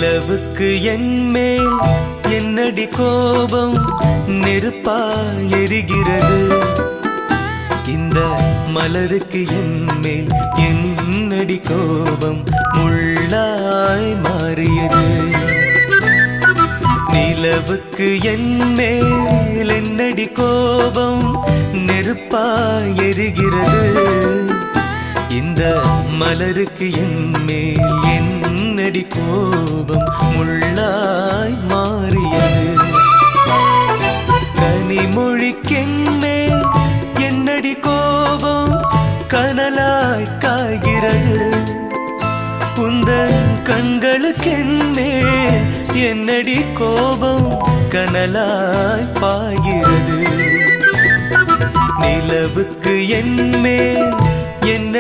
நிலவுக்கு என்மேல் என்னடி கோபம் நெருப்பாய் எரிகிறது. இந்த மலருக்கு என்மேல் என்னடி கோபம் முள்ளாய் மாறியது. நிலவுக்கு என்மேல் என்னடி கோபம் நெருப்பாய் எரிகிறது. இந்த மலருக்கு என்மேல் என்னடி கோபம் முள்ளாய் மாறியது. கனிமொழிக்கென்மேல் என்னடி கோபம் கனலாய் காய்கிறது. உந்தன் கண்களுக்கென்மேல் என்னடி கோபம் கனலாய் பாய்கிறது. நிலவுக்கு என்மேல் என்ன